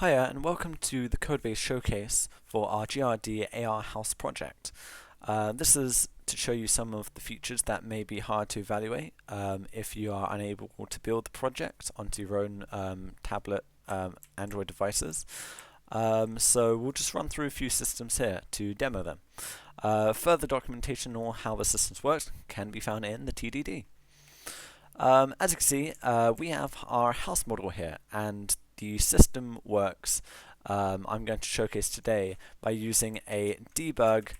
Hiya and welcome to the Codebase showcase for our GRD AR house project. This is to show you some of the features that may be hard to evaluate if you are unable to build the project onto your own tablet Android devices. So we'll just run through a few systems here to demo them. Further documentation on how the systems work can be found in the TDD. As you can see, we have our house model here, and the system works, I'm going to showcase today, by using a debug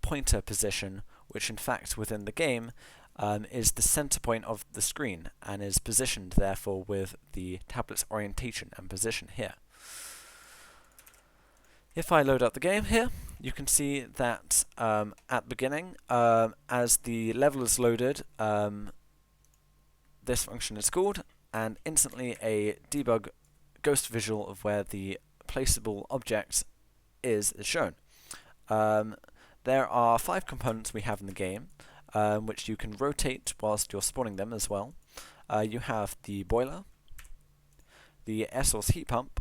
pointer position, which in fact within the game is the center point of the screen and is positioned therefore with the tablet's orientation and position here. If I load up the game here, you can see that at the beginning, as the level is loaded, this function is called, and instantly a debug ghost visual of where the placeable object is shown. There are 5 components we have in the game, which you can rotate whilst you're spawning them as well. You have the boiler, the air source heat pump,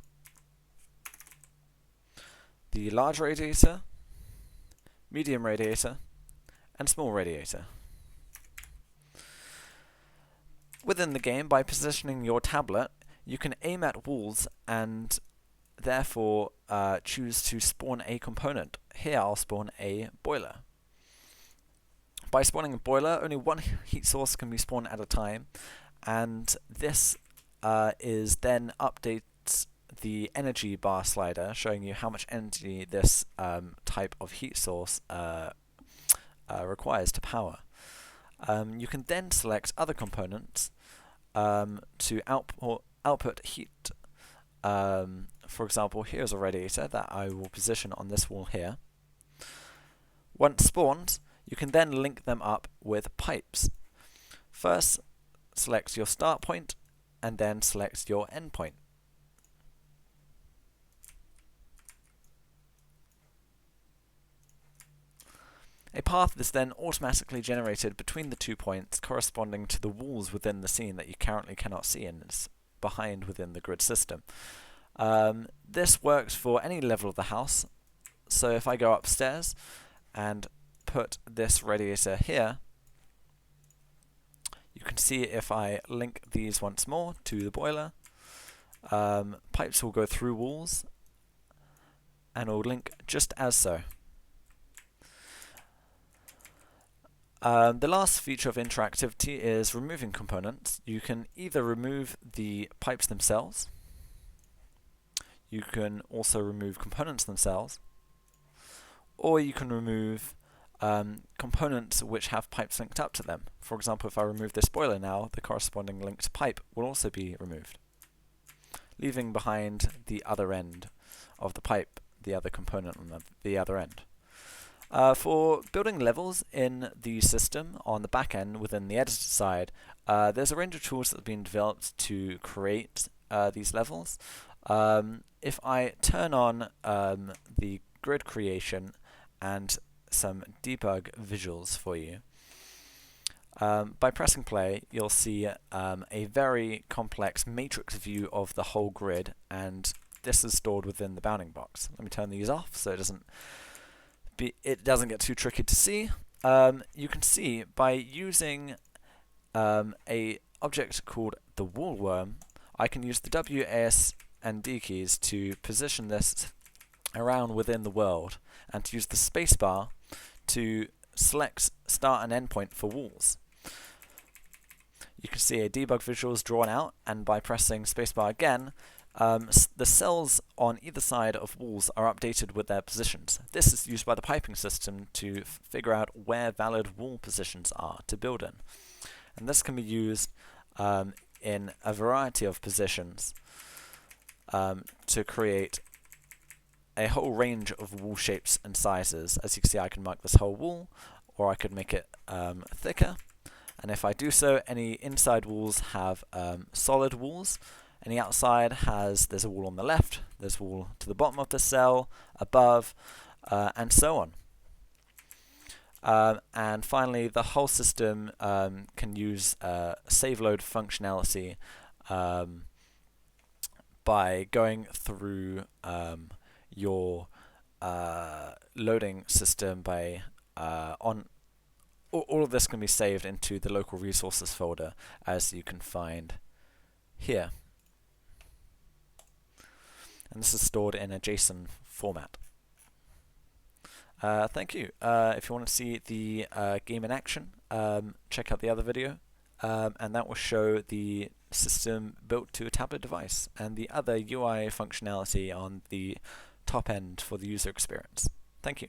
the large radiator, medium radiator, and small radiator. Within the game, by positioning your tablet, you can aim at walls and therefore choose to spawn a component. Here I'll spawn a boiler. By spawning a boiler, only one heat source can be spawned at a time, and this is then updates the energy bar slider, showing you how much energy this type of heat source requires to power. You can then select other components to output heat. For example, here's a radiator that I will position on this wall here. Once spawned, you can then link them up with pipes. First, select your start point, and then select your end point. A path is then automatically generated between the 2 points corresponding to the walls within the scene that you currently cannot see and is behind within the grid system. This works for any level of the house, so if I go upstairs and put this radiator here, you can see if I link these once more to the boiler, pipes will go through walls and will link just as so. The last feature of interactivity is removing components. You can either remove the pipes themselves, you can also remove components themselves, or you can remove components which have pipes linked up to them. For example, if I remove this boiler now, the corresponding linked pipe will also be removed, leaving behind the other end of the pipe, the other component on the other end. For building levels in the system on the back end within the editor side, there's a range of tools that have been developed to create these levels. If I turn on the grid creation and some debug visuals for you, by pressing play, you'll see a very complex matrix view of the whole grid, and this is stored within the bounding box. Let me turn these off so it doesn't get too tricky to see. You can see by using a object called the wall worm, I can use the W, A, S, and D keys to position this around within the world, and to use the spacebar to select start and end point for walls. You can see a debug visual is drawn out, and by pressing spacebar again, the cells on either side of walls are updated with their positions. This is used by the piping system to figure out where valid wall positions are to build in. And this can be used in a variety of positions to create a whole range of wall shapes and sizes. As you can see, I can mark this whole wall, or I could make it thicker. And if I do so, any inside walls have solid walls. And the outside there's a wall on the left, there's a wall to the bottom of the cell, above, and so on. And finally, the whole system can use save load functionality by going through your loading system by on all of this can be saved into the local resources folder, as you can find here. And this is stored in a JSON format. Thank you. If you want to see the game in action, check out the other video, and that will show the system built to a tablet device and the other UI functionality on the top end for the user experience. Thank you.